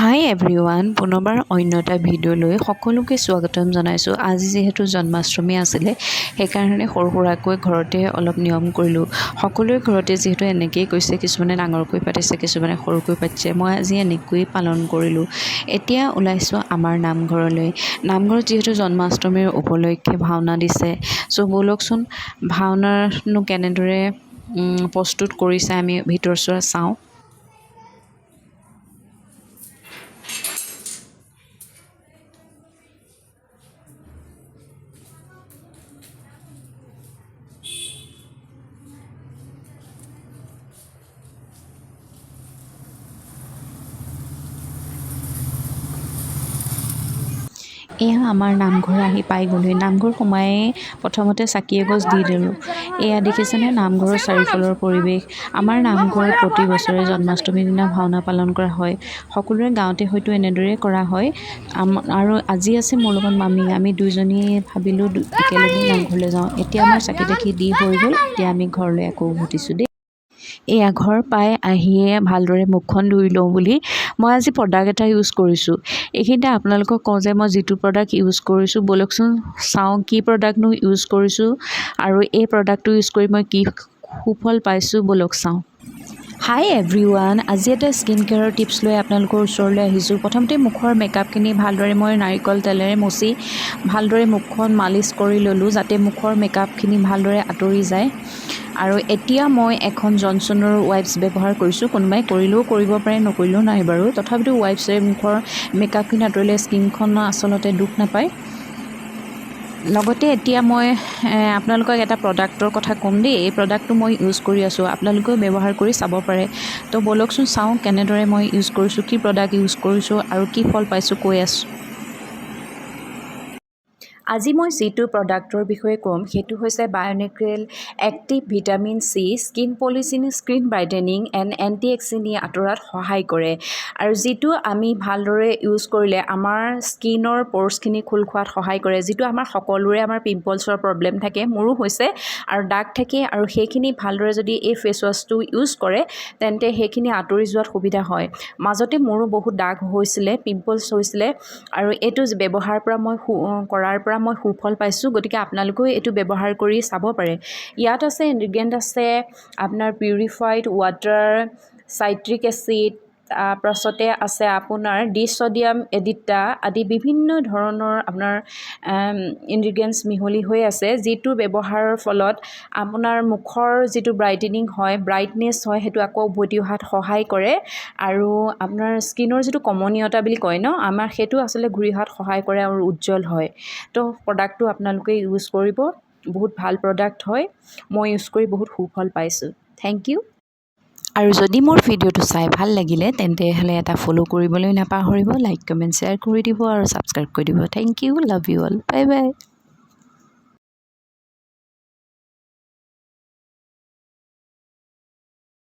হাই everyone, পুনৰবাৰ অন্য এটা ভিডিঅ'লৈ সকলোকে স্বাগতম জনাইছোঁ। আজি যিহেতু জন্মাষ্টমী আছিলে, সেইকাৰণে সৰু সুৰাকৈ ঘৰতে অলপ নিয়ম কৰিলোঁ। সকলোৰে ঘৰতে যিহেতু এনেকৈয়ে কৈছে, কিছুমানে ডাঙৰকৈ পাতিছে, কিছুমানে সৰুকৈ পাতিছে। মই আজি এনেকৈয়ে পালন কৰিলোঁ। এতিয়া ওলাইছোঁ আমাৰ নামঘৰলৈ। নামঘৰত যিহেতু জন্মাষ্টমীৰ উপলক্ষে ভাওনা দিছে, চ' ব'লকচোন ভাওনানো কেনেদৰে প্ৰস্তুত কৰিছে আমি ভিতৰচোৱা চাওঁ। এয়া আমাৰ নামঘৰ আহি পাই গ'লোঁ। নামঘৰ সোমাই প্ৰথমতে চাকি এগছ দি দিলোঁ। এয়া দেখিছেনে নামঘৰৰ চাৰিওফালৰ পৰিৱেশ। আমাৰ নামঘৰত প্ৰতি বছৰে জন্মাষ্টমীৰ দিনা ভাওনা পালন কৰা হয়। সকলোৰে গাঁৱতে হয়তো এনেদৰে কৰা হয়। আৰু আজি আছে মোৰ লগত মামী। আমি দুইজনীয়ে ভাবিলোঁ একেলগেই নামঘৰলৈ যাওঁ। এতিয়া আমাৰ চাকি তাকি দি হৈ গ'ল। এতিয়া আমি ঘৰলৈ আকৌ উভতিছোঁ দেই। এয়া ঘৰ পাই আহিয়ে ভালদৰে মুখখন ধুই লওঁ বুলি মই আজি প্ৰডাক্ট এটা ইউজ কৰিছোঁ। এইখিনিতে আপোনালোকক কওঁ যে মই যিটো প্ৰডাক্ট ইউজ কৰিছোঁ, ব'লকচোন চাওঁ কি প্ৰডাক্টনো ইউজ কৰিছোঁ আৰু এই প্ৰডাক্টটো ইউজ কৰি মই কি সুফল পাইছোঁ, ব'লক চাওঁ। হাই এভৰিৱান, আজি এটা স্কিন কেয়াৰৰ টিপছ লৈ আপোনালোকৰ ওচৰলৈ আহিছোঁ। প্ৰথমতে মুখৰ মেকআপখিনি ভালদৰে মই নাৰিকল তেলেৰে মচি ভালদৰে মুখখন মালিচ কৰি ল'লোঁ, যাতে মুখৰ মেকআপখিনি ভালদৰে আঁতৰি যায়। আৰু এতিয়া মই এখন জনছনৰ ৱাইপছ ব্যৱহাৰ কৰিছোঁ। কোনোবাই কৰিলেও কৰিব পাৰে, নকৰিলেও নাই বাৰু। তথাপিতো ৱাইপছেৰে মুখৰ মেকআপখিনি আঁতৰিলে স্কিনখন আচলতে দুখ নাপায়। লগতে এতিয়া মই আপোনালোকক এটা প্ৰডাক্টৰ কথা ক'ম দেই। এই প্ৰডাক্টটো মই ইউজ কৰি আছোঁ, আপোনালোকেও ব্যৱহাৰ কৰি চাব পাৰে। তো ব'লকচোন চাওঁ কেনেদৰে মই ইউজ কৰিছোঁ, কি প্ৰডাক্ট ইউজ কৰিছোঁ আৰু কি ফল পাইছোঁ কৈ আছোঁ। আজি মই যিটো প্ৰডাক্টৰ বিষয়ে ক'ম সেইটো হৈছে বায়'নেক্ৰেল active vitamin C skin polishing skin brightening and anti এক্সিডি আঁতৰাত সহায় কৰে। আৰু যিটো আমি ভালদৰে ইউজ কৰিলে আমাৰ স্কিনৰ প'ৰ্ছখিনি খোল খোৱাত সহায় কৰে। যিটো আমাৰ সকলোৰে আমাৰ পিম্পলছৰ প্ৰব্লেম থাকে, মোৰো হৈছে আৰু দাগ থাকে, আৰু সেইখিনি ভালদৰে যদি এই ফেচ ৱাছটো ইউজ কৰে তেন্তে সেইখিনি আঁতৰি যোৱাত সুবিধা হয়। মাজতে মোৰো বহুত দাগ হৈছিলে, পিম্পলছ হৈছিলে, আৰু এইটো ব্যৱহাৰ কৰাৰ পৰা মই সুফল পাইছোঁ। গতিকে আপোনালোকেও এইটো ব্যৱহাৰ কৰি চাব পাৰে। ইয়াত আছে ইনগ্ৰিডিয়েণ্ট আছে আপোনাৰ পিউৰিফাইড ৱাটাৰ, চাইট্ৰিক এচিড, তাৰপাছতে আছে আপোনাৰ ডিছ'ডিয়াম এডিটা আদি বিভিন্ন ধৰণৰ আপোনাৰ ইনগ্ৰিডিয়েণ্টছ মিহলি হৈ আছে, যিটো ব্যৱহাৰৰ ফলত আপোনাৰ মুখৰ যিটো ব্ৰাইটেনিং হয়, ব্ৰাইটনেছ হয়, সেইটো আকৌ উভতি অহাত সহায় কৰে। আৰু আপোনাৰ স্কিনৰ যিটো কমনীয়তা বুলি কয় ন, আমাৰ সেইটো আচলতে ঘূৰি অহাত সহায় কৰে আৰু উজ্জ্বল হয়। তো প্ৰডাক্টটো আপোনালোকে ইউজ কৰিব, বহুত ভাল প্ৰডাক্ট হয়। মই ইউজ কৰি বহুত সুফল পাইছোঁ। Thank you. আৰু যদি মোৰ ভিডিঅ'টো চাই ভাল লাগিলে তেন্তে হ'লে এটা ফ'ল' কৰিবলৈ নাপাহৰিব, লাইক কমেণ্ট শ্বেয়াৰ কৰি দিব আৰু ছাবস্ক্ৰাইব কৰি দিব। Thank you, love you all, bye by.